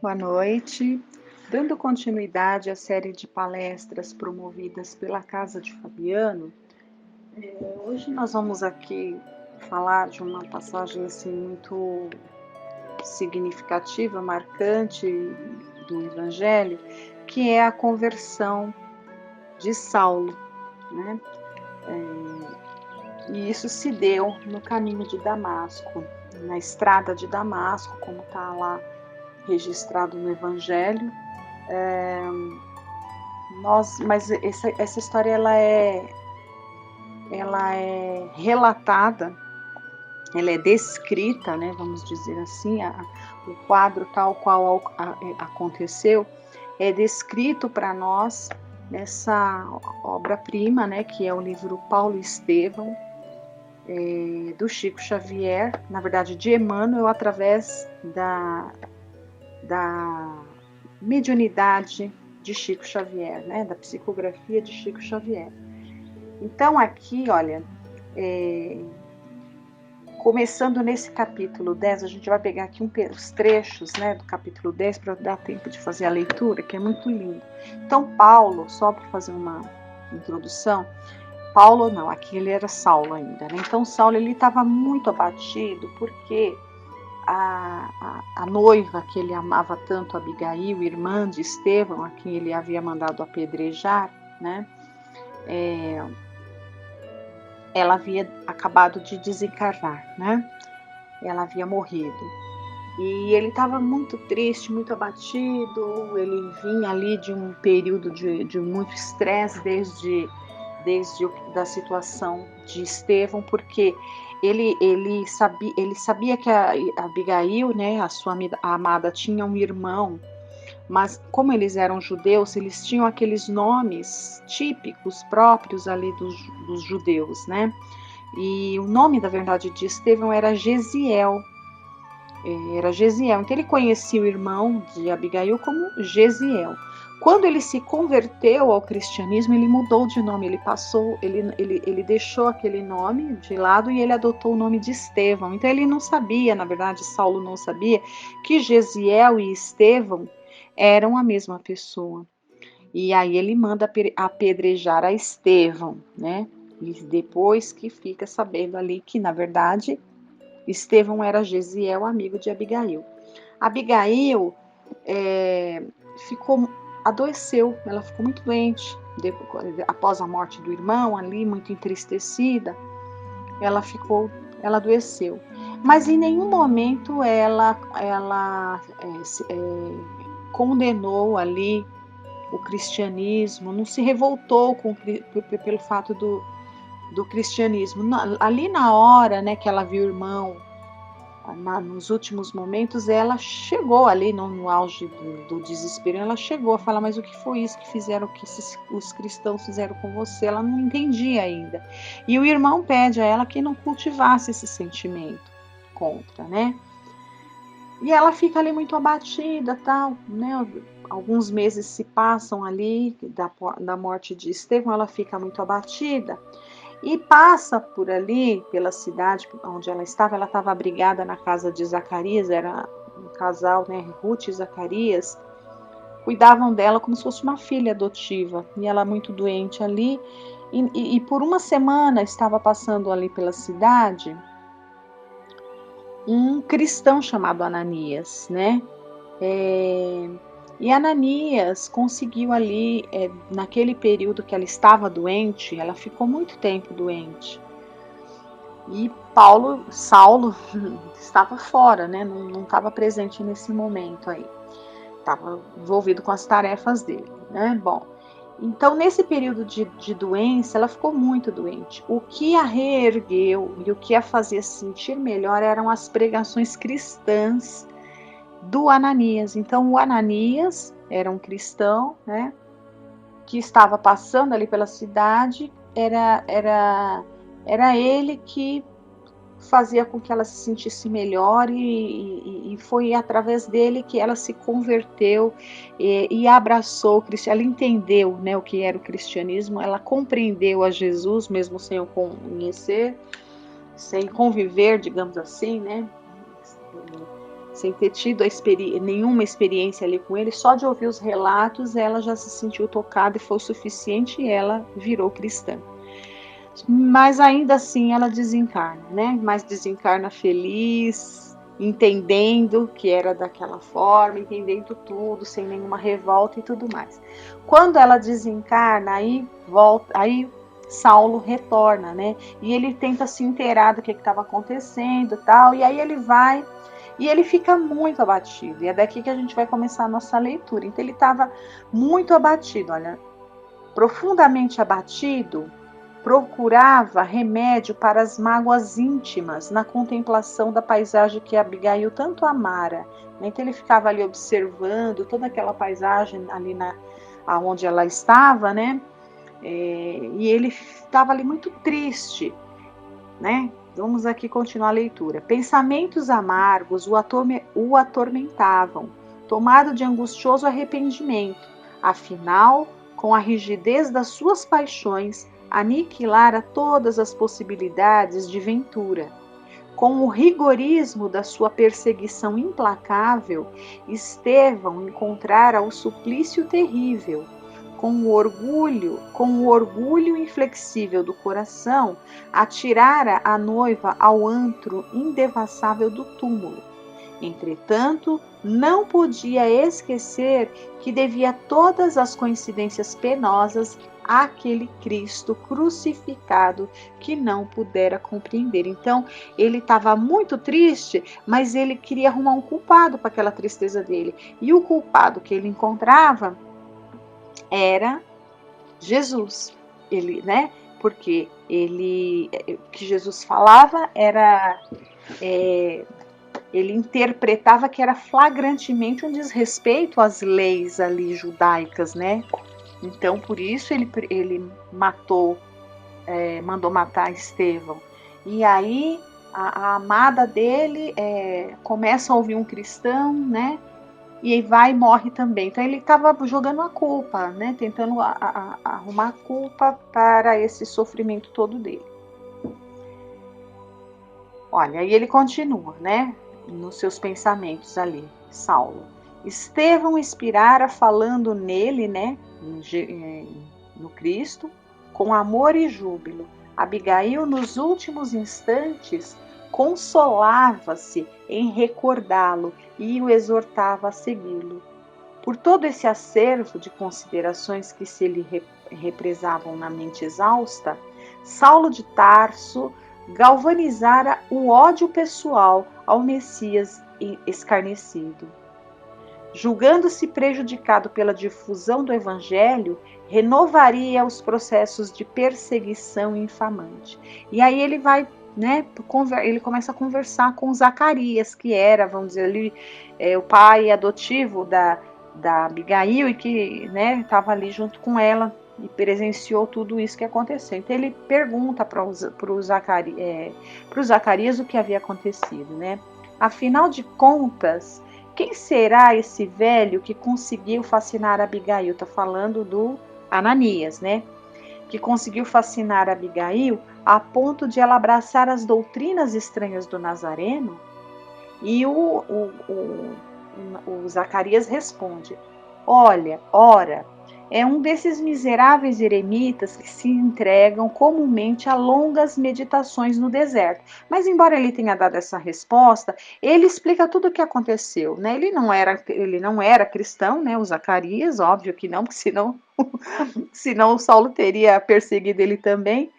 Boa noite. Dando continuidade à série de palestras promovidas pela Casa de Fabiano, hoje nós vamos aqui falar de uma passagem assim muito significativa, marcante do Evangelho, que é a conversão de Saulo, né? E isso se deu no caminho de Damasco, na estrada de Damasco, como está lá registrado no Evangelho. Mas essa história ela é relatada, ela é descrita, né, vamos dizer assim, o quadro tal qual aconteceu é descrito para nós nessa obra-prima, né, que é o livro Paulo e Estevão, do Chico Xavier, na verdade de Emmanuel, através da mediunidade de Chico Xavier, né, da psicografia de Chico Xavier. Então aqui, olha, começando nesse capítulo 10, a gente vai pegar aqui os trechos, né, do capítulo 10 para dar tempo de fazer a leitura, que é muito lindo. Então Paulo, só para fazer uma introdução, Paulo não, aqui ele era Saulo ainda, né? Então Saulo ele estava muito abatido porque a noiva que ele amava tanto, Abigail, irmã de Estevão, a quem ele havia mandado apedrejar, né? Ela havia acabado de desencarnar, né? Ela havia morrido. E ele estava muito triste, muito abatido. Ele vinha ali de um período de muito estresse desde da situação de Estevão, porque ele sabia que a Abigail, né, a sua amada, tinha um irmão, mas como eles eram judeus, eles tinham aqueles nomes típicos próprios ali dos judeus, né? E o nome, da verdade, de Estevão era Gesiel. Então ele conhecia o irmão de Abigail como Gesiel. Quando ele se converteu ao cristianismo, ele mudou de nome, ele deixou aquele nome de lado e ele adotou o nome de Estevão. Então ele não sabia, na verdade, Saulo não sabia que Gesiel e Estevão eram a mesma pessoa. E aí ele manda apedrejar a Estevão, né? E depois que fica sabendo ali que, na verdade, Estevão era Gesiel, amigo de Abigail. Abigail adoeceu, ela ficou muito doente após a morte do irmão, ali muito entristecida. Ela adoeceu. Mas em nenhum momento ela condenou ali o cristianismo, não se revoltou pelo fato do cristianismo. Ali na hora, né, que ela viu o irmão, nos últimos momentos, ela chegou ali no auge do desespero, ela chegou a falar, mas o que foi isso que fizeram, que os cristãos fizeram com você? Ela não entendia ainda. E o irmão pede a ela que não cultivasse esse sentimento contra, né? E ela fica ali muito abatida, tal, né? Alguns meses se passam ali da morte de Estevão, ela fica muito abatida e passa por ali, pela cidade onde ela estava abrigada na casa de Zacarias, era um casal, né? Ruth e Zacarias cuidavam dela como se fosse uma filha adotiva, e ela muito doente ali, e por uma semana estava passando ali pela cidade um cristão chamado Ananias, né? E Ananias conseguiu ali, naquele período que ela estava doente, ela ficou muito tempo doente. E Saulo estava fora, né? Não estava presente nesse momento aí. Estava envolvido com as tarefas dele, né? Bom, então nesse período de doença, ela ficou muito doente. O que a reergueu e o que a fazia se sentir melhor eram as pregações cristãs do Ananias. Então o Ananias era um cristão, né, que estava passando ali pela cidade, era ele que fazia com que ela se sentisse melhor, e foi através dele que ela se converteu e abraçou o cristianismo. Ela entendeu, né, o que era o cristianismo, ela compreendeu a Jesus, mesmo sem o conhecer, sem conviver, digamos assim, né, sem ter tido nenhuma experiência ali com ele, só de ouvir os relatos, ela já se sentiu tocada e foi o suficiente e ela virou cristã. Mas ainda assim ela desencarna, né? Mas desencarna feliz, entendendo que era daquela forma, entendendo tudo, sem nenhuma revolta e tudo mais. Quando ela desencarna, aí Saulo retorna, né? E ele tenta se inteirar do que estava acontecendo, tal. E aí ele vai e ele fica muito abatido. E é daqui que a gente vai começar a nossa leitura. Então ele estava muito abatido, olha, profundamente abatido. Procurava remédio para as mágoas íntimas na contemplação da paisagem que Abigail tanto amara. Então ele ficava ali observando toda aquela paisagem ali onde ela estava, né? E ele estava ali muito triste, né? Vamos aqui continuar a leitura. Pensamentos amargos o atormentavam, tomado de angustioso arrependimento. Afinal, com a rigidez das suas paixões, aniquilara todas as possibilidades de ventura. Com o rigorismo da sua perseguição implacável, Estevão encontrara o suplício terrível. Com o orgulho inflexível do coração, atirara a noiva ao antro indevassável do túmulo. Entretanto, não podia esquecer que devia todas as coincidências penosas àquele Cristo crucificado que não pudera compreender. Então, ele estava muito triste, mas ele queria arrumar um culpado para aquela tristeza dele. E o culpado que ele encontrava era Jesus. Ele, né? Porque o que Jesus falava era... ele interpretava que era flagrantemente um desrespeito às leis ali judaicas, né? Então, por isso ele mandou matar Estevão. E aí a amada dele começa a ouvir um cristão, né? E aí vai e morre também. Então ele estava jogando a culpa, né? Tentando arrumar a culpa para esse sofrimento todo dele. Olha, aí ele continua, né? Nos seus pensamentos ali, Saulo. Estevão inspirara falando nele, né? No Cristo, com amor e júbilo. Abigail, nos últimos instantes, consolava-se em recordá-lo e o exortava a segui-lo. Por todo esse acervo de considerações que se lhe represavam na mente exausta, Saulo de Tarso galvanizara o ódio pessoal ao Messias escarnecido. Julgando-se prejudicado pela difusão do Evangelho, renovaria os processos de perseguição infamante. E aí ele vai, né, ele começa a conversar com Zacarias, que era, vamos dizer ali, o pai adotivo da Abigail e que, né, estava ali junto com ela e presenciou tudo isso que aconteceu. Então ele pergunta para o Zacarias o que havia acontecido, né? Afinal de contas, quem será esse velho que conseguiu fascinar Abigail? Está falando do Ananias, né? Que conseguiu fascinar Abigail a ponto de ela abraçar as doutrinas estranhas do Nazareno? E o Zacarias responde: olha, ora, é um desses miseráveis eremitas que se entregam comumente a longas meditações no deserto. Mas embora ele tenha dado essa resposta, ele explica tudo o que aconteceu, né? Ele não era cristão, né? O Zacarias, óbvio que não, porque senão o Saulo teria perseguido ele também.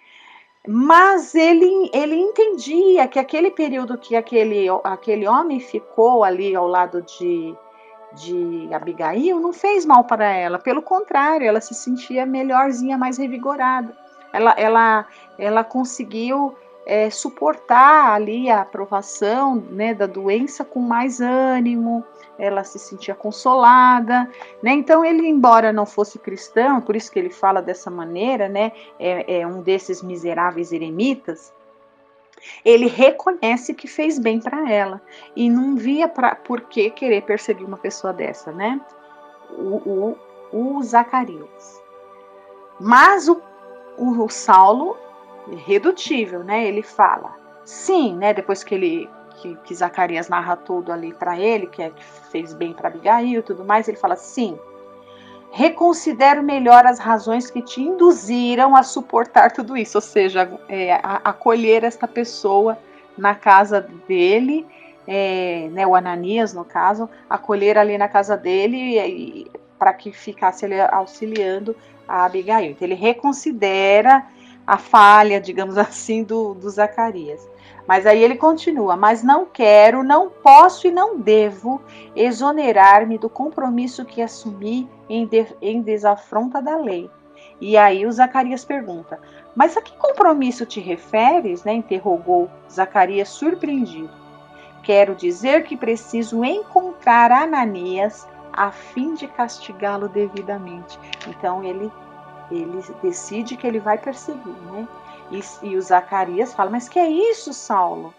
Mas ele entendia que aquele período que aquele homem ficou ali ao lado de Abigail não fez mal para ela, pelo contrário, ela se sentia melhorzinha, mais revigorada. Ela conseguiu suportar ali a provação, né, da doença com mais ânimo, ela se sentia consolada, né? Então ele, embora não fosse cristão, por isso que ele fala dessa maneira, né, um desses miseráveis eremitas, ele reconhece que fez bem para ela e não via por que querer perseguir uma pessoa dessa, né? O Zacarias. Mas o Saulo, irredutível, né? Ele fala, sim, né? Depois que que Zacarias narra tudo ali para ele, que fez bem para Abigail e tudo mais, ele fala: sim, reconsidero melhor as razões que te induziram a suportar tudo isso, ou seja, acolher esta pessoa na casa dele, né, o Ananias, no caso, acolher ali na casa dele para que ficasse ali auxiliando a Abigail. Então, ele reconsidera a falha, digamos assim, do Zacarias. Mas aí ele continua: mas não quero, não posso e não devo exonerar-me do compromisso que assumi em desafronta da lei. E aí o Zacarias pergunta: mas a que compromisso te referes? Né? Interrogou Zacarias surpreendido. Quero dizer que preciso encontrar Ananias a fim de castigá-lo devidamente. Então ele decide que ele vai perseguir, né? E o Zacarias fala: mas que é isso, Saulo?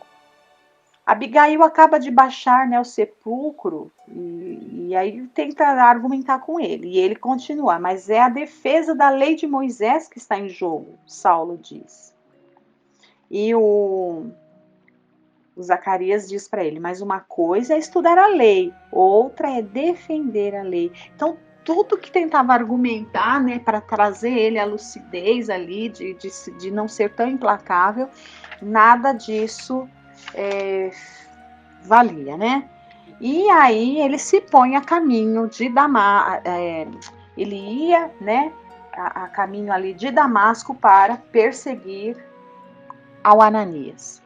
Abigail acaba de baixar, né, o sepulcro e aí tenta argumentar com ele. E ele continua: mas é a defesa da lei de Moisés que está em jogo, Saulo diz. E o Zacarias diz para ele: mas uma coisa é estudar a lei, outra é defender a lei. Então, tudo que tentava argumentar, né, para trazer ele à lucidez ali, de não ser tão implacável, nada disso valia, né? E aí ele se põe a caminho de Damasco, ele ia, né, a caminho ali de Damasco para perseguir ao Ananias.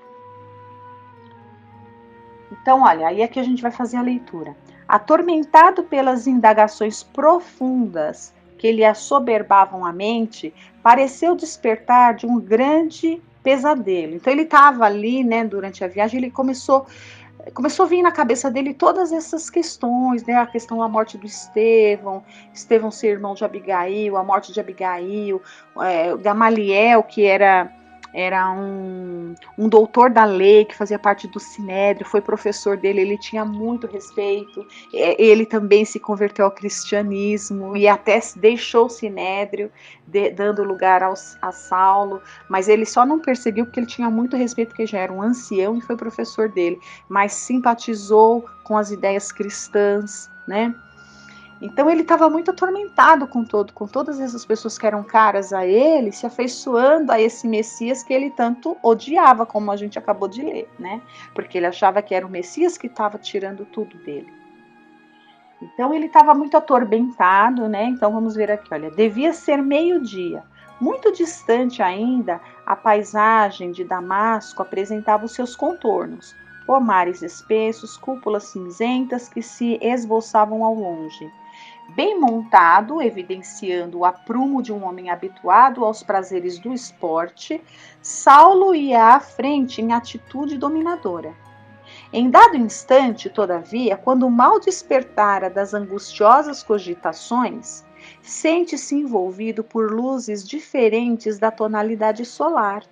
Então, olha, aí é que a gente vai fazer a leitura. Atormentado pelas indagações profundas que lhe assoberbavam a mente, pareceu despertar de um grande pesadelo. Então, ele estava ali, né, durante a viagem, ele começou a vir na cabeça dele todas essas questões, né? A questão da morte do Estevão ser irmão de Abigail, a morte de Abigail, Gamaliel, que era um doutor da lei, que fazia parte do Sinédrio, foi professor dele, ele tinha muito respeito, ele também se converteu ao cristianismo e até deixou o Sinédrio, dando lugar a Saulo, mas ele só não perseguiu porque ele tinha muito respeito, porque já era um ancião e foi professor dele, mas simpatizou com as ideias cristãs, né? Então ele estava muito atormentado com todas essas pessoas que eram caras a ele, se afeiçoando a esse Messias que ele tanto odiava, como a gente acabou de ler, né? Porque ele achava que era o Messias que estava tirando tudo dele. Então ele estava muito atormentado, né? Então vamos ver aqui, olha, devia ser meio-dia. Muito distante ainda, a paisagem de Damasco apresentava os seus contornos, pomares espessos, cúpulas cinzentas que se esboçavam ao longe. Bem montado, evidenciando o aprumo de um homem habituado aos prazeres do esporte, Saulo ia à frente em atitude dominadora. Em dado instante, todavia, quando o mal despertara das angustiosas cogitações, sente-se envolvido por luzes diferentes da tonalidade solar.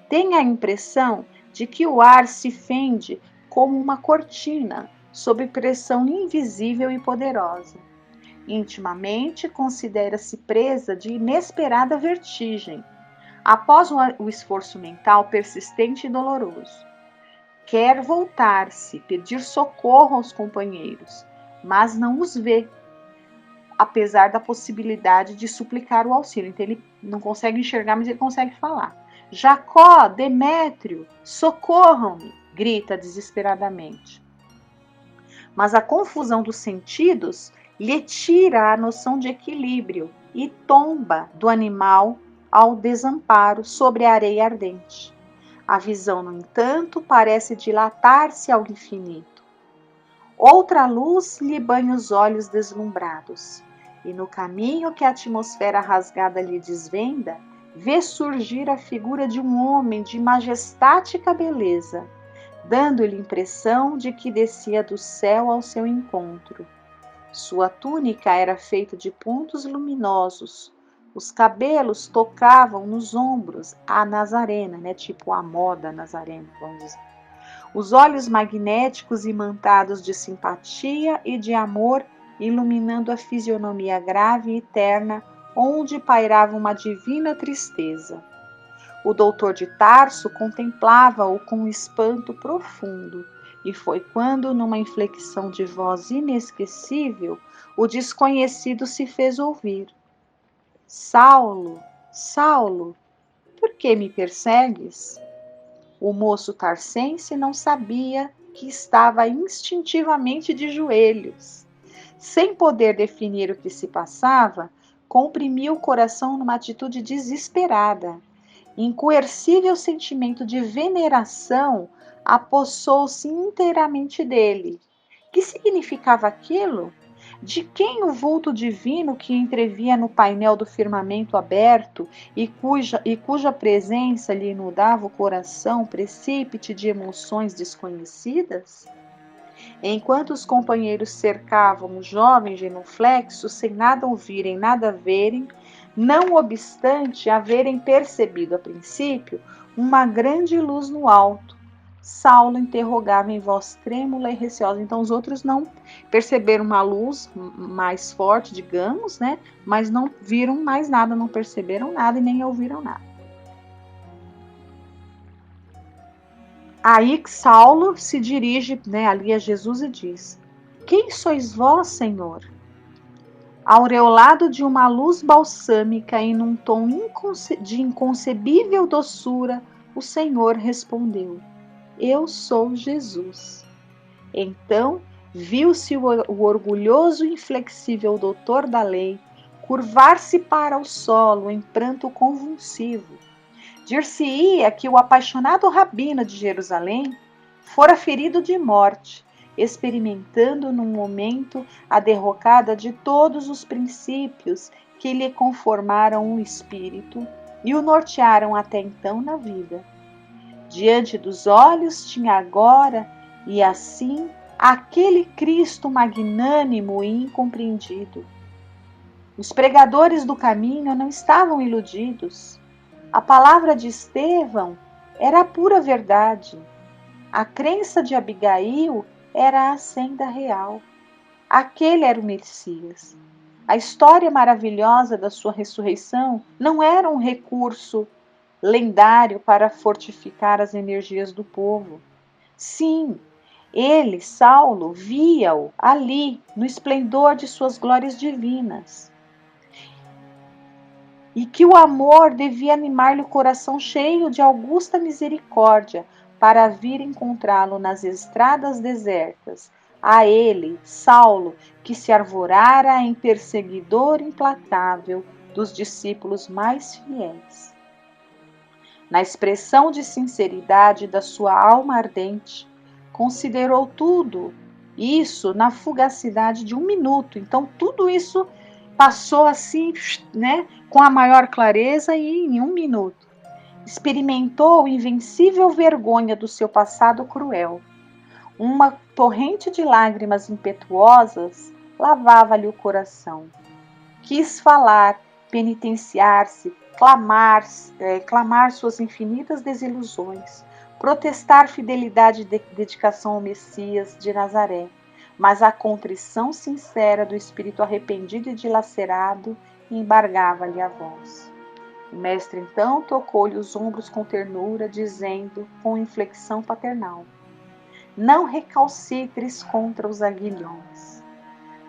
Tem a impressão de que o ar se fende como uma cortina, sob pressão invisível e poderosa. Intimamente, considera-se presa de inesperada vertigem, após o esforço mental persistente e doloroso. Quer voltar-se, pedir socorro aos companheiros, mas não os vê, apesar da possibilidade de suplicar o auxílio. Então ele não consegue enxergar, mas ele consegue falar. Jacó, Demétrio, socorram-me, grita desesperadamente. Mas a confusão dos sentidos lhe tira a noção de equilíbrio e tomba do animal ao desamparo sobre a areia ardente. A visão, no entanto, parece dilatar-se ao infinito. Outra luz lhe banha os olhos deslumbrados, e no caminho que a atmosfera rasgada lhe desvenda, vê surgir a figura de um homem de majestática beleza, dando-lhe impressão de que descia do céu ao seu encontro. Sua túnica era feita de pontos luminosos, os cabelos tocavam nos ombros a nazarena, né? Tipo a moda nazarena, vamos dizer. Os olhos magnéticos imantados de simpatia e de amor, iluminando a fisionomia grave e terna, onde pairava uma divina tristeza. O doutor de Tarso contemplava-o com um espanto profundo, E foi quando, numa inflexão de voz inesquecível, o desconhecido se fez ouvir: Saulo, Saulo, por que me persegues? O moço tarcense não sabia que estava instintivamente de joelhos. Sem poder definir o que se passava, comprimiu o coração numa atitude desesperada. Incoercível sentimento de veneração apossou-se inteiramente dele. Que significava aquilo? De quem o vulto divino que entrevia no painel do firmamento aberto e cuja presença lhe inundava o coração precípite de emoções desconhecidas? Enquanto os companheiros cercavam o jovem genuflexo, sem nada ouvirem, nada verem, não obstante haverem percebido a princípio uma grande luz no alto, Saulo interrogava em voz trêmula e receosa. Então os outros não perceberam uma luz mais forte, digamos, né? Mas não viram mais nada, não perceberam nada e nem ouviram nada. Aí Saulo se dirige, né, ali a Jesus e diz: Quem sois vós, Senhor? Aureolado de uma luz balsâmica e num tom de inconcebível doçura, o Senhor respondeu: Eu sou Jesus. Então viu-se o orgulhoso e inflexível doutor da lei curvar-se para o solo em pranto convulsivo. Dir-se-ia que o apaixonado rabino de Jerusalém fora ferido de morte, experimentando num momento a derrocada de todos os princípios que lhe conformaram o espírito e o nortearam até então na vida. Diante dos olhos tinha agora, e assim, aquele Cristo magnânimo e incompreendido. Os pregadores do caminho não estavam iludidos. A palavra de Estevão era a pura verdade. A crença de Abigail era a senda real. Aquele era o Messias. A história maravilhosa da sua ressurreição não era um recurso lendário para fortificar as energias do povo. Sim, ele, Saulo, via-o ali, no esplendor de suas glórias divinas. E que o amor devia animar-lhe o coração cheio de augusta misericórdia para vir encontrá-lo nas estradas desertas. A ele, Saulo, que se arvorara em perseguidor implacável dos discípulos mais fiéis. Na expressão de sinceridade da sua alma ardente, considerou tudo isso na fugacidade de um minuto. Então, tudo isso passou assim, né, com a maior clareza e em um minuto. Experimentou a invencível vergonha do seu passado cruel. Uma torrente de lágrimas impetuosas lavava-lhe o coração. Quis falar, penitenciar-se, clamar suas infinitas desilusões, protestar fidelidade e dedicação ao Messias de Nazaré, mas a contrição sincera do espírito arrependido e dilacerado embargava-lhe a voz. O mestre então tocou-lhe os ombros com ternura, dizendo com inflexão paternal: Não recalcitres contra os aguilhões.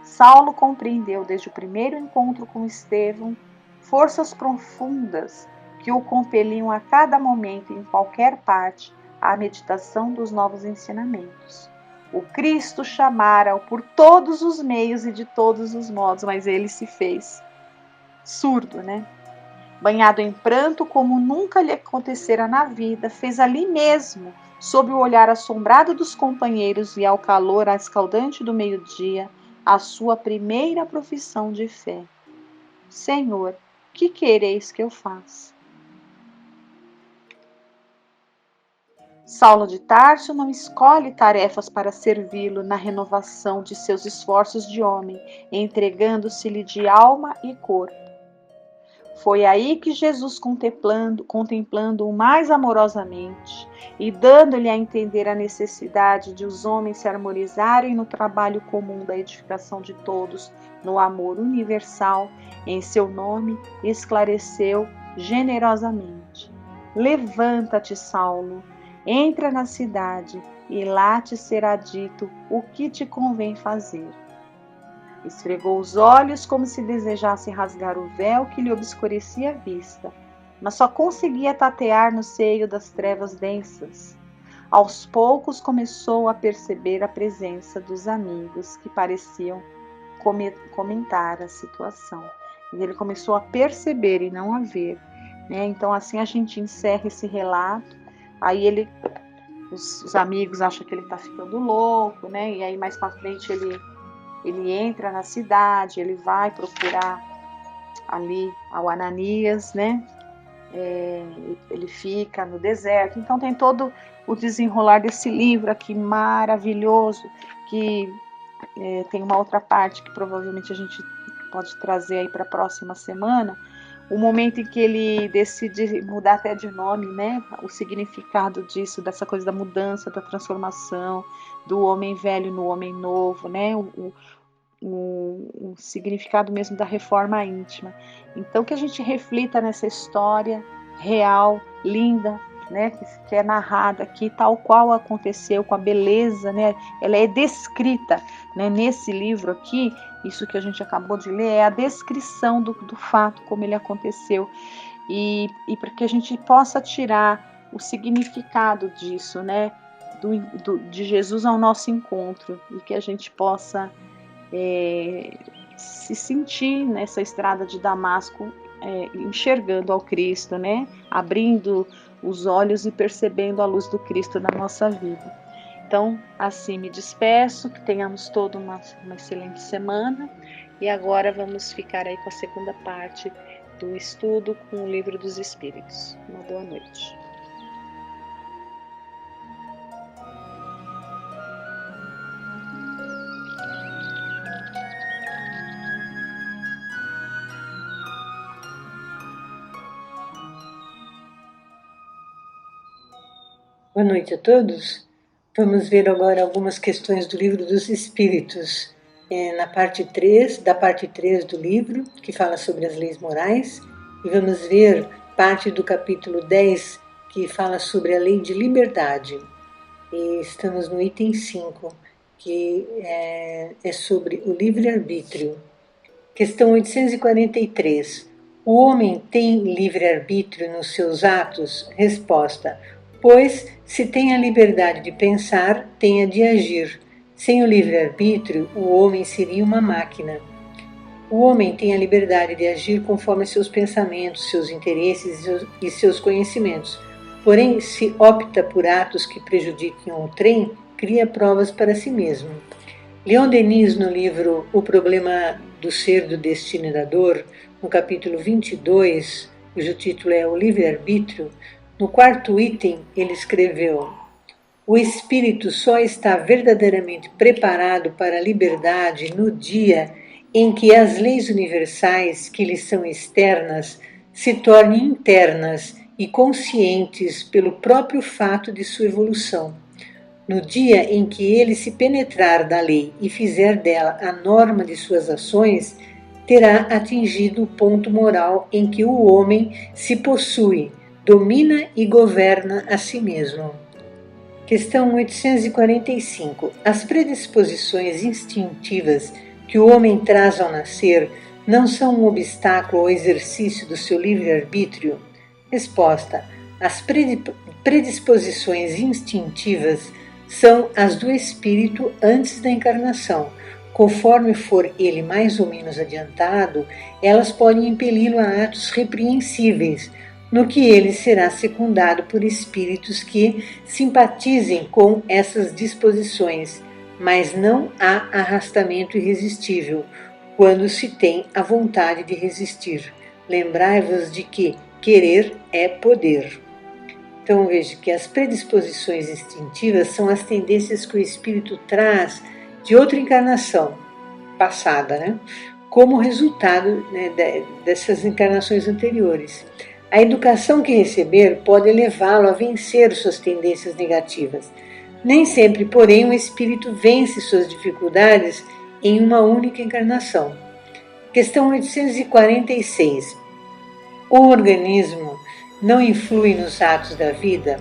Saulo compreendeu desde o primeiro encontro com Estevão forças profundas que o compeliam a cada momento e em qualquer parte à meditação dos novos ensinamentos. O Cristo chamara-o por todos os meios e de todos os modos, mas ele se fez surdo, né? Banhado em pranto como nunca lhe acontecera na vida, fez ali mesmo, sob o olhar assombrado dos companheiros e ao calor escaldante do meio-dia, a sua primeira profissão de fé. Senhor, que quereis que eu faça? Saulo de Tarso não escolhe tarefas para servi-lo na renovação de seus esforços de homem, entregando-se-lhe de alma e corpo. Foi aí que Jesus, contemplando-o mais amorosamente e dando-lhe a entender a necessidade de os homens se harmonizarem no trabalho comum da edificação de todos, no amor universal, em seu nome, esclareceu generosamente: Levanta-te, Saulo, entra na cidade e lá te será dito o que te convém fazer. Esfregou os olhos como se desejasse rasgar o véu que lhe obscurecia a vista, mas só conseguia tatear no seio das trevas densas. Aos poucos começou a perceber a presença dos amigos que pareciam comentar a situação. E ele começou a perceber e não a ver, né? Então assim a gente encerra esse relato. Aí os amigos acham que ele está ficando louco, né? E aí mais para frente ele entra na cidade, ele vai procurar ali ao Ananias, né? Ele fica no deserto. Então tem todo o desenrolar desse livro aqui maravilhoso, que tem uma outra parte que provavelmente a gente pode trazer aí para a próxima semana, o momento em que ele decide mudar até de nome, né? O significado disso, dessa coisa da mudança, da transformação, do homem velho no homem novo, né? O significado mesmo da reforma íntima. Então que a gente reflita nessa história real, linda, né, que é narrada aqui tal qual aconteceu, com a beleza, né, ela é descrita, né, nesse livro aqui. Isso que a gente acabou de ler é a descrição do fato como ele aconteceu, e para que a gente possa tirar o significado disso, né, de Jesus ao nosso encontro, e que a gente possa se sentir nessa estrada de Damasco, enxergando ao Cristo, né? Abrindo os olhos e percebendo a luz do Cristo na nossa vida. Então, assim me despeço, que tenhamos toda uma excelente semana, e agora vamos ficar aí com a segunda parte do estudo com o Livro dos Espíritos. Uma boa noite. Boa noite a todos. Vamos ver agora algumas questões do Livro dos Espíritos, da parte 3 do livro, que fala sobre as leis morais, e vamos ver parte do capítulo 10, que fala sobre a lei de liberdade. E estamos no item 5, que é sobre o livre-arbítrio. Questão 843. O homem tem livre-arbítrio nos seus atos? Resposta: pois, se tem a liberdade de pensar, tem a de agir. Sem o livre-arbítrio, o homem seria uma máquina. O homem tem a liberdade de agir conforme seus pensamentos, seus interesses e seus conhecimentos. Porém, se opta por atos que prejudiquem o trem, cria provas para si mesmo. Leon Denis, no livro O Problema do Ser, do Destino e da Dor, no capítulo 22, cujo título é O Livre-Arbítrio, no quarto item, ele escreveu: o espírito só está verdadeiramente preparado para a liberdade no dia em que as leis universais que lhe são externas se tornem internas e conscientes pelo próprio fato de sua evolução. No dia em que ele se penetrar da lei e fizer dela a norma de suas ações, terá atingido o ponto moral em que o homem se possui, domina e governa a si mesmo. Questão 845. As predisposições instintivas que o homem traz ao nascer não são um obstáculo ao exercício do seu livre-arbítrio? Resposta: as predisposições instintivas são as do espírito antes da encarnação. Conforme for ele mais ou menos adiantado, elas podem impeli-lo a atos repreensíveis, no que ele será secundado por espíritos que simpatizem com essas disposições, mas não há arrastamento irresistível quando se tem a vontade de resistir. Lembrai-vos de que querer é poder. Então veja que as predisposições instintivas são as tendências que o espírito traz de outra encarnação passada, né? Como resultado, né, dessas encarnações anteriores. A educação que receber pode levá-lo a vencer suas tendências negativas. Nem sempre, porém, o espírito vence suas dificuldades em uma única encarnação. Questão 846. O organismo não influi nos atos da vida?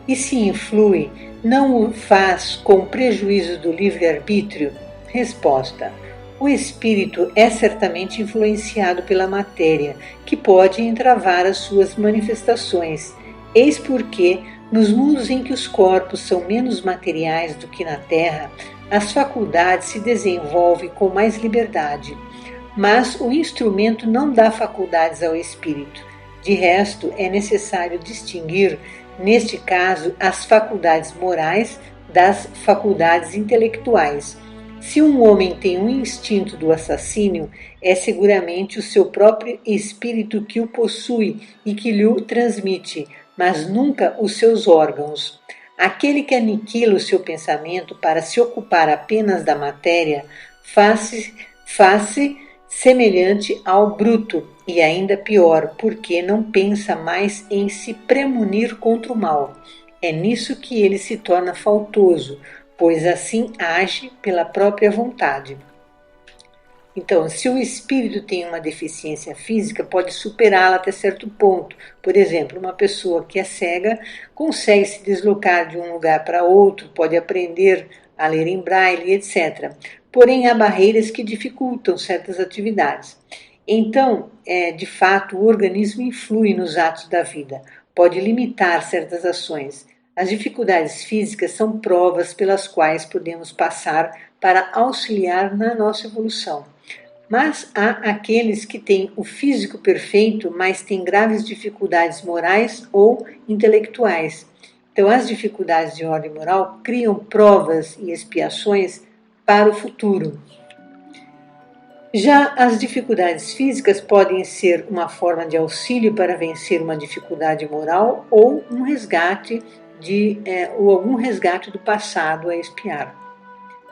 E se influi, não o faz com prejuízo do livre-arbítrio? Resposta: o espírito é certamente influenciado pela matéria, que pode entravar as suas manifestações. Eis porque, nos mundos em que os corpos são menos materiais do que na Terra, as faculdades se desenvolvem com mais liberdade. Mas o instrumento não dá faculdades ao espírito. De resto, é necessário distinguir, neste caso, as faculdades morais das faculdades intelectuais. Se um homem tem um instinto do assassínio, é seguramente o seu próprio espírito que o possui e que lhe o transmite, mas nunca os seus órgãos. Aquele que aniquila o seu pensamento para se ocupar apenas da matéria, faz-se semelhante ao bruto, e ainda pior, porque não pensa mais em se premunir contra o mal. É nisso que ele se torna faltoso, pois assim age pela própria vontade. Então, se o espírito tem uma deficiência física, pode superá-la até certo ponto. Por exemplo, uma pessoa que é cega consegue se deslocar de um lugar para outro, pode aprender a ler em braille, etc. Porém, há barreiras que dificultam certas atividades. Então, de fato, o organismo influi nos atos da vida, pode limitar certas ações. As dificuldades físicas são provas pelas quais podemos passar para auxiliar na nossa evolução. Mas há aqueles que têm o físico perfeito, mas têm graves dificuldades morais ou intelectuais. Então, as dificuldades de ordem moral criam provas e expiações para o futuro. Já as dificuldades físicas podem ser uma forma de auxílio para vencer uma dificuldade moral ou um resgate ou algum resgate do passado a expiar.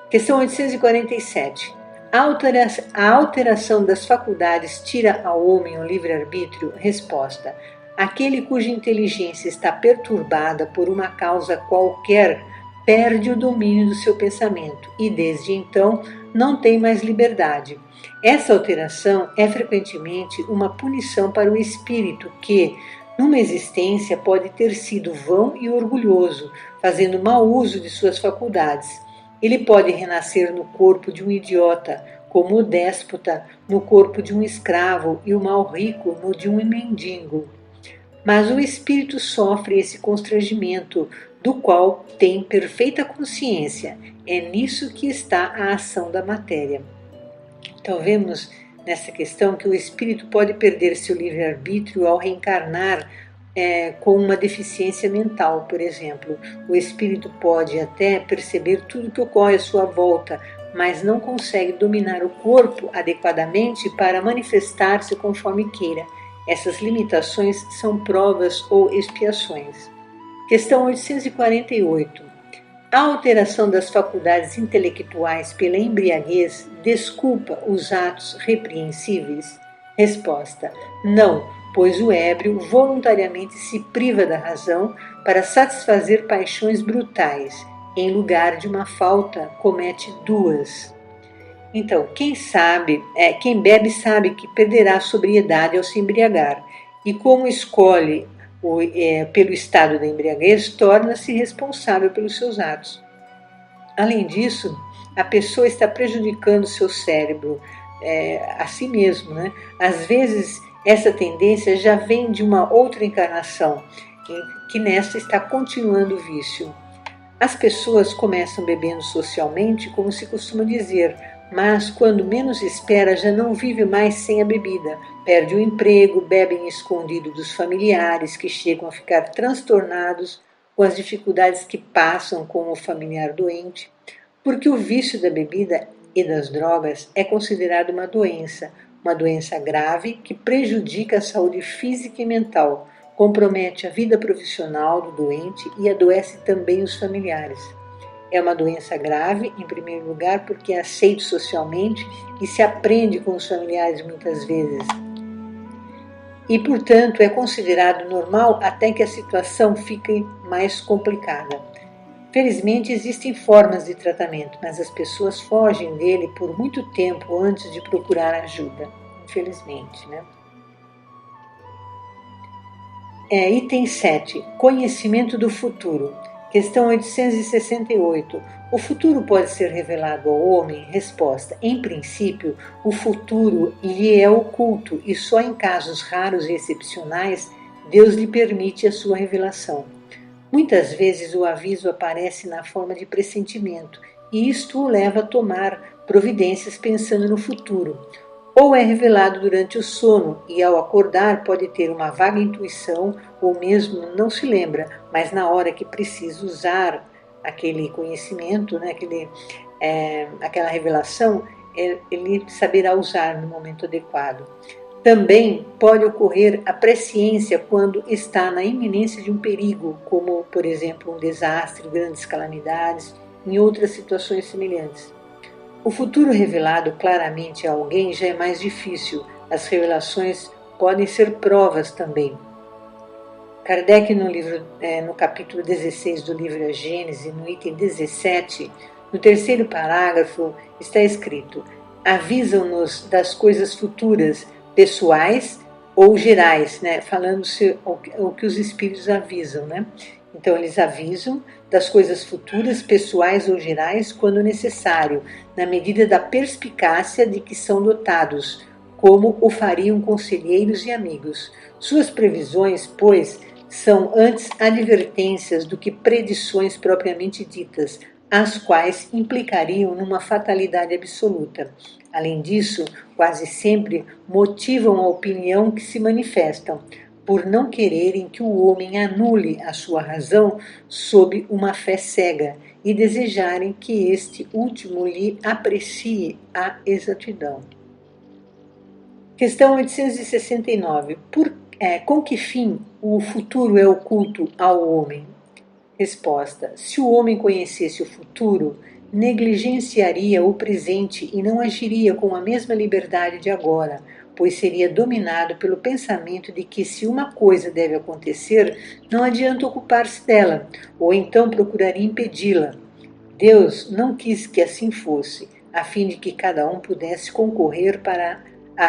Questão 847. A alteração das faculdades tira ao homem o livre-arbítrio? Resposta: aquele cuja inteligência está perturbada por uma causa qualquer perde o domínio do seu pensamento e, desde então, não tem mais liberdade. Essa alteração é frequentemente uma punição para o espírito que, numa existência, pode ter sido vão e orgulhoso, fazendo mau uso de suas faculdades. Ele pode renascer no corpo de um idiota, como o déspota no corpo de um escravo e o mal rico no de um mendigo. Mas o espírito sofre esse constrangimento, do qual tem perfeita consciência. É nisso que está a ação da matéria. Então vemos nessa questão que o espírito pode perder seu livre-arbítrio ao reencarnar com uma deficiência mental, por exemplo. O espírito pode até perceber tudo que ocorre à sua volta, mas não consegue dominar o corpo adequadamente para manifestar-se conforme queira. Essas limitações são provas ou expiações. Questão 848. A alteração das faculdades intelectuais pela embriaguez desculpa os atos repreensíveis? Resposta: não, pois o ébrio voluntariamente se priva da razão para satisfazer paixões brutais. Em lugar de uma falta, comete duas. Então, quem bebe sabe que perderá a sobriedade ao se embriagar, e como escolhe pelo estado da embriaguez, torna-se responsável pelos seus atos. Além disso, a pessoa está prejudicando seu cérebro a si mesmo, né? Às vezes, essa tendência já vem de uma outra encarnação, que nesta está continuando o vício. As pessoas começam bebendo socialmente, como se costuma dizer, mas quando menos espera já não vive mais sem a bebida, perde o emprego, bebem escondido dos familiares que chegam a ficar transtornados com as dificuldades que passam com o familiar doente, porque o vício da bebida e das drogas é considerado uma doença grave que prejudica a saúde física e mental, compromete a vida profissional do doente e adoece também os familiares. É uma doença grave, em primeiro lugar, porque é aceito socialmente e se aprende com os familiares muitas vezes. E, portanto, é considerado normal até que a situação fique mais complicada. Felizmente, existem formas de tratamento, mas as pessoas fogem dele por muito tempo antes de procurar ajuda. Infelizmente, né? Item 7. Conhecimento do futuro. Questão 868. O futuro pode ser revelado ao homem? Resposta. Em princípio, o futuro lhe é oculto e só em casos raros e excepcionais Deus lhe permite a sua revelação. Muitas vezes o aviso aparece na forma de pressentimento e isto o leva a tomar providências pensando no futuro. Ou é revelado durante o sono e ao acordar pode ter uma vaga intuição ou mesmo não se lembra, mas na hora que precisa usar aquele conhecimento, né, aquela revelação, ele saberá usar no momento adequado. Também pode ocorrer a presciência quando está na iminência de um perigo, como, por exemplo, um desastre, grandes calamidades, em outras situações semelhantes. O futuro revelado claramente a alguém já é mais difícil. As revelações podem ser provas também. Kardec, no capítulo 16 do livro A Gênese, no item 17, no terceiro parágrafo, está escrito: avisam-nos das coisas futuras, pessoais ou gerais, né? Falando-se o que os espíritos avisam, né? Então, eles avisam das coisas futuras, pessoais ou gerais, quando necessário, na medida da perspicácia de que são dotados, como o fariam conselheiros e amigos. Suas previsões, pois, são antes advertências do que predições propriamente ditas, as quais implicariam numa fatalidade absoluta. Além disso, quase sempre motivam a opinião que se manifestam, por não quererem que o homem anule a sua razão sob uma fé cega e desejarem que este último lhe aprecie a exatidão. Questão 869. Com que fim o futuro é oculto ao homem? Resposta. Se o homem conhecesse o futuro, negligenciaria o presente e não agiria com a mesma liberdade de agora, pois seria dominado pelo pensamento de que se uma coisa deve acontecer, não adianta ocupar-se dela, ou então procuraria impedi-la. Deus não quis que assim fosse, a fim de que cada um pudesse concorrer para a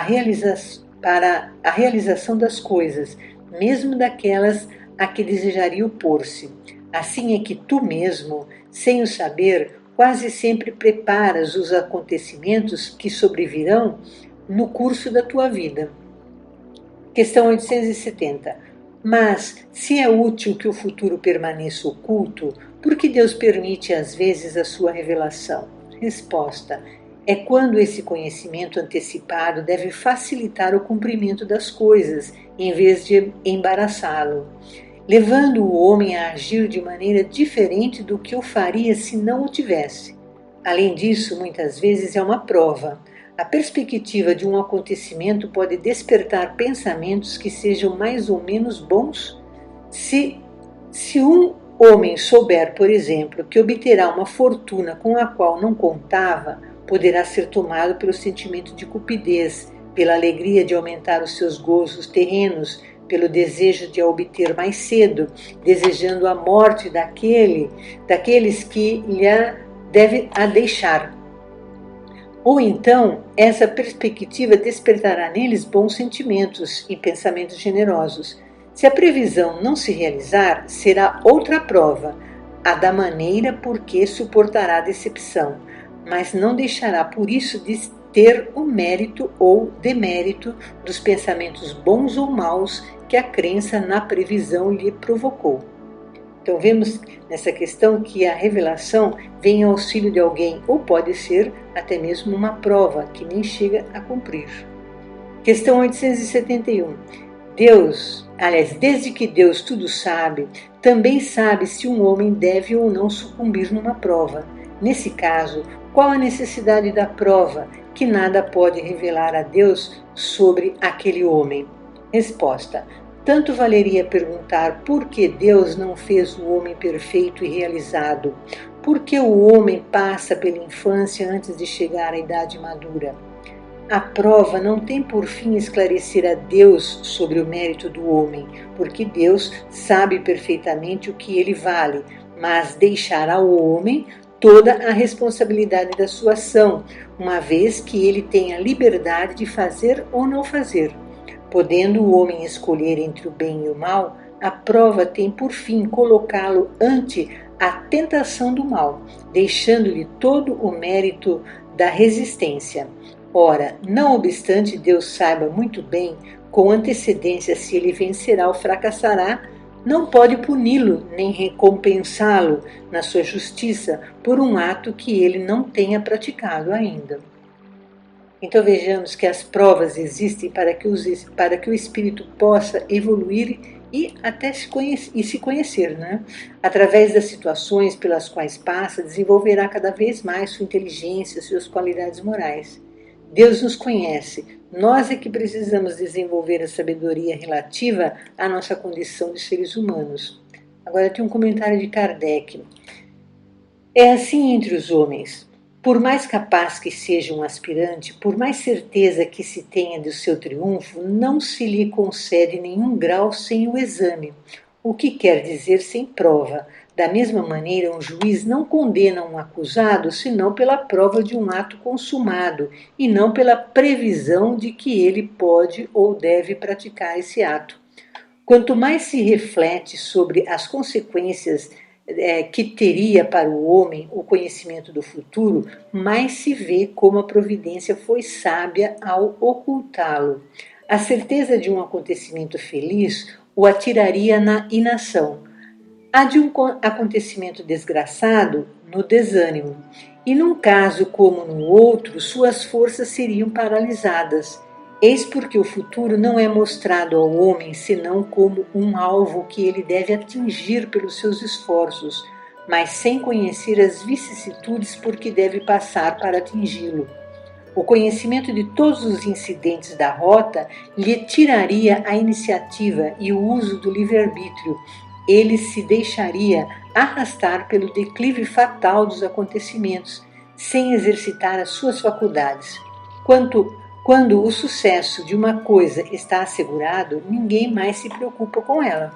realização das coisas, mesmo daquelas a que desejaria opor-se. Assim é que tu mesmo, sem o saber, quase sempre preparas os acontecimentos que sobrevirão no curso da tua vida. Questão 870. Mas, se é útil que o futuro permaneça oculto, por que Deus permite às vezes a sua revelação? Resposta. É quando esse conhecimento antecipado deve facilitar o cumprimento das coisas, em vez de embaraçá-lo, levando o homem a agir de maneira diferente do que o faria se não o tivesse. Além disso, muitas vezes é uma prova. A perspectiva de um acontecimento pode despertar pensamentos que sejam mais ou menos bons. Se um homem souber, por exemplo, que obterá uma fortuna com a qual não contava, poderá ser tomado pelo sentimento de cupidez, pela alegria de aumentar os seus gozos terrenos, pelo desejo de a obter mais cedo, desejando a morte daqueles que lhe deve a deixar. Ou então, essa perspectiva despertará neles bons sentimentos e pensamentos generosos. Se a previsão não se realizar, será outra prova, a da maneira por que suportará a decepção, mas não deixará por isso de ter o mérito ou demérito dos pensamentos bons ou maus que a crença na previsão lhe provocou. Então vemos nessa questão que a revelação vem ao auxílio de alguém, ou pode ser até mesmo uma prova que nem chega a cumprir. Questão 871. Desde que Deus tudo sabe, também sabe se um homem deve ou não sucumbir numa prova. Nesse caso, qual a necessidade da prova, que nada pode revelar a Deus sobre aquele homem? Resposta. Tanto valeria perguntar por que Deus não fez o homem perfeito e realizado, por que o homem passa pela infância antes de chegar à idade madura. A prova não tem por fim esclarecer a Deus sobre o mérito do homem, porque Deus sabe perfeitamente o que ele vale, mas deixará ao homem toda a responsabilidade da sua ação, uma vez que ele tem a liberdade de fazer ou não fazer. Podendo o homem escolher entre o bem e o mal, a prova tem por fim colocá-lo ante à tentação do mal, deixando-lhe todo o mérito da resistência. Ora, não obstante Deus saiba muito bem com antecedência se ele vencerá ou fracassará, não pode puni-lo nem recompensá-lo na sua justiça por um ato que ele não tenha praticado ainda. Então vejamos que as provas existem para que o espírito possa evoluir e até se conhecer, né? Através das situações pelas quais passa, desenvolverá cada vez mais sua inteligência, suas qualidades morais. Deus nos conhece, nós é que precisamos desenvolver a sabedoria relativa à nossa condição de seres humanos. Agora tem um comentário de Kardec. É assim entre os homens. Por mais capaz que seja um aspirante, por mais certeza que se tenha do seu triunfo, não se lhe concede nenhum grau sem o exame, o que quer dizer sem prova. Da mesma maneira, um juiz não condena um acusado senão pela prova de um ato consumado e não pela previsão de que ele pode ou deve praticar esse ato. Quanto mais se reflete sobre as consequências que teria para o homem o conhecimento do futuro, mais se vê como a providência foi sábia ao ocultá-lo. A certeza de um acontecimento feliz o atiraria na inação, a de um acontecimento desgraçado no desânimo, e num caso como no outro, suas forças seriam paralisadas. Eis porque o futuro não é mostrado ao homem senão como um alvo que ele deve atingir pelos seus esforços, mas sem conhecer as vicissitudes por que deve passar para atingi-lo. O conhecimento de todos os incidentes da rota lhe tiraria a iniciativa e o uso do livre-arbítrio. Ele se deixaria arrastar pelo declive fatal dos acontecimentos, sem exercitar as suas faculdades. Quando o sucesso de uma coisa está assegurado, ninguém mais se preocupa com ela.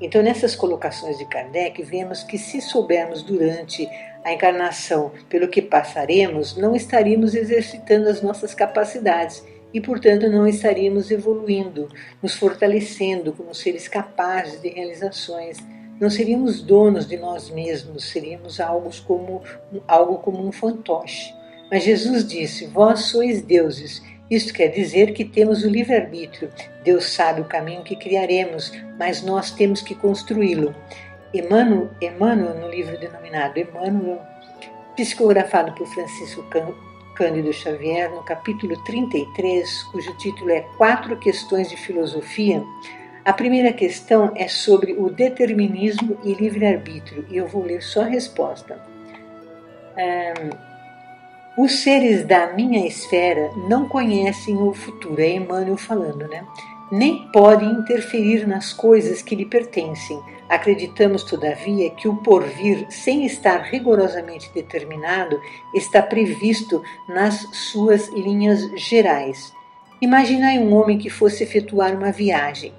Então, nessas colocações de Kardec, vemos que se soubermos durante a encarnação pelo que passaremos, não estaríamos exercitando as nossas capacidades e, portanto, não estaríamos evoluindo, nos fortalecendo como seres capazes de realizações. Não seríamos donos de nós mesmos, seríamos algo como um fantoche. Mas Jesus disse, vós sois deuses. Isto quer dizer que temos o livre-arbítrio. Deus sabe o caminho que criaremos, mas nós temos que construí-lo. Emmanuel, no livro denominado Emmanuel, psicografado por Francisco Cândido Xavier, no capítulo 33, cujo título é 4 questões de filosofia, a primeira questão é sobre o determinismo e livre-arbítrio, e eu vou ler só a resposta. Os seres da minha esfera não conhecem o futuro, é Emmanuel falando, né? Nem podem interferir nas coisas que lhe pertencem. Acreditamos, todavia, que o porvir, sem estar rigorosamente determinado, está previsto nas suas linhas gerais. Imaginai um homem que fosse efetuar uma viagem.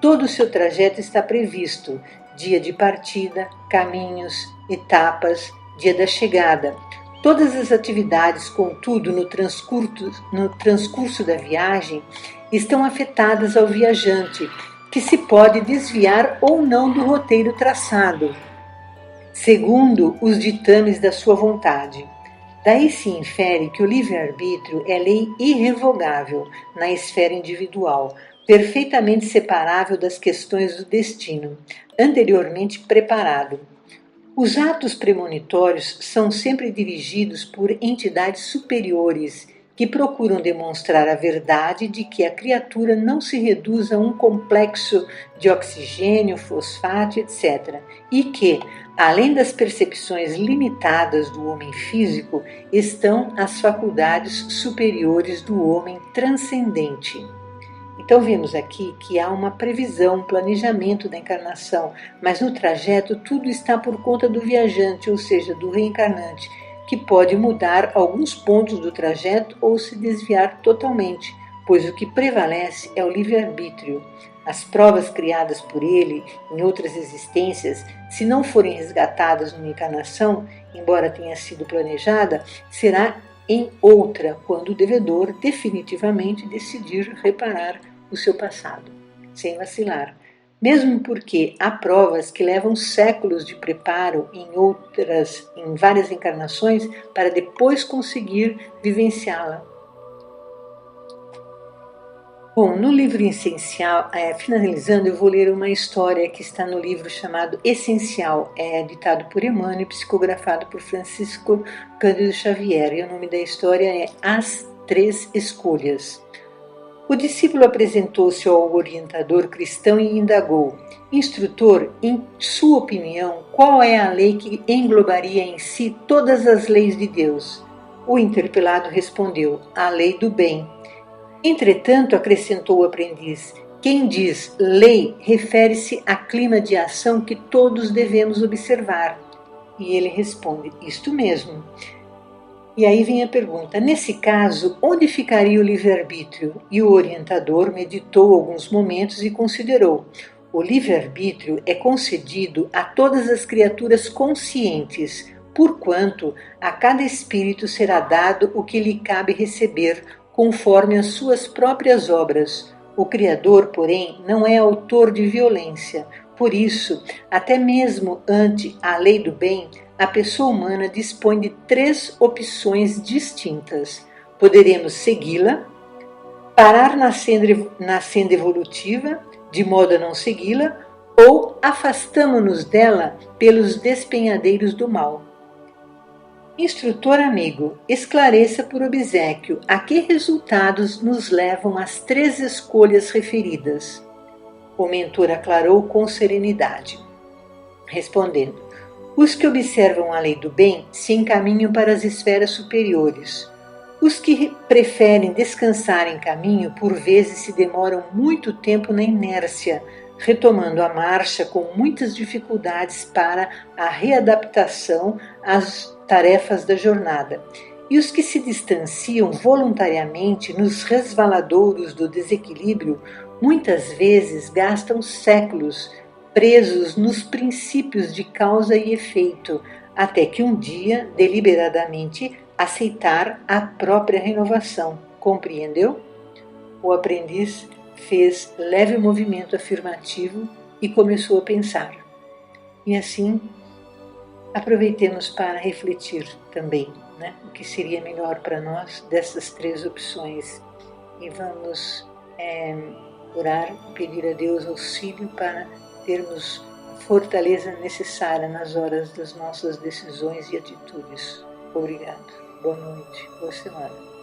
Todo o seu trajeto está previsto, dia de partida, caminhos, etapas, dia da chegada. Todas as atividades, contudo, no transcurso da viagem, estão afetadas ao viajante, que se pode desviar ou não do roteiro traçado, segundo os ditames da sua vontade. Daí se infere que o livre-arbítrio é lei irrevogável na esfera individual, perfeitamente separável das questões do destino, anteriormente preparado. Os atos premonitórios são sempre dirigidos por entidades superiores que procuram demonstrar a verdade de que a criatura não se reduz a um complexo de oxigênio, fosfato, etc., e que, além das percepções limitadas do homem físico, estão as faculdades superiores do homem transcendente. Então vemos aqui que há uma previsão, um planejamento da encarnação, mas no trajeto tudo está por conta do viajante, ou seja, do reencarnante, que pode mudar alguns pontos do trajeto ou se desviar totalmente, pois o que prevalece é o livre-arbítrio. As provas criadas por ele em outras existências, se não forem resgatadas numa encarnação, embora tenha sido planejada, será em outra, quando o devedor definitivamente decidir reparar o seu passado, sem vacilar. mesmo porque há provas que levam séculos de preparo em várias encarnações para depois conseguir vivenciá-la. Bom, no livro Essencial, finalizando, eu vou ler uma história que está no livro chamado Essencial, editado por Emmanuel e psicografado por Francisco Cândido Xavier. E o nome da história é As Três Escolhas. O discípulo apresentou-se ao orientador cristão e indagou: instrutor, em sua opinião, qual é a lei que englobaria em si todas as leis de Deus? O interpelado respondeu: a lei do bem. Entretanto, acrescentou o aprendiz, quem diz lei refere-se a clima de ação que todos devemos observar. E ele responde, isto mesmo. E aí vem a pergunta, nesse caso, onde ficaria o livre-arbítrio? E o orientador meditou alguns momentos e considerou, o livre-arbítrio é concedido a todas as criaturas conscientes, porquanto a cada espírito será dado o que lhe cabe receber, conforme as suas próprias obras. O Criador, porém, não é autor de violência. Por isso, até mesmo ante a lei do bem, a pessoa humana dispõe de 3 opções distintas. Poderemos segui-la, parar na senda evolutiva, de modo a não segui-la, ou afastamo-nos dela pelos despenhadeiros do mal. Instrutor amigo, esclareça por obséquio a que resultados nos levam as 3 escolhas referidas. O mentor aclarou com serenidade, respondendo: os que observam a lei do bem se encaminham para as esferas superiores. Os que preferem descansar em caminho, por vezes se demoram muito tempo na inércia, retomando a marcha com muitas dificuldades para a readaptação às tarefas da jornada. E os que se distanciam voluntariamente nos resvaladouros do desequilíbrio, muitas vezes gastam séculos presos nos princípios de causa e efeito, até que um dia, deliberadamente, aceitar a própria renovação. Compreendeu? O aprendiz fez leve movimento afirmativo e começou a pensar. E assim, aproveitemos para refletir também, né, o que seria melhor para nós dessas 3 opções. E vamos orar, pedir a Deus auxílio para termos a fortaleza necessária nas horas das nossas decisões e atitudes. Obrigado. Boa noite. Boa semana.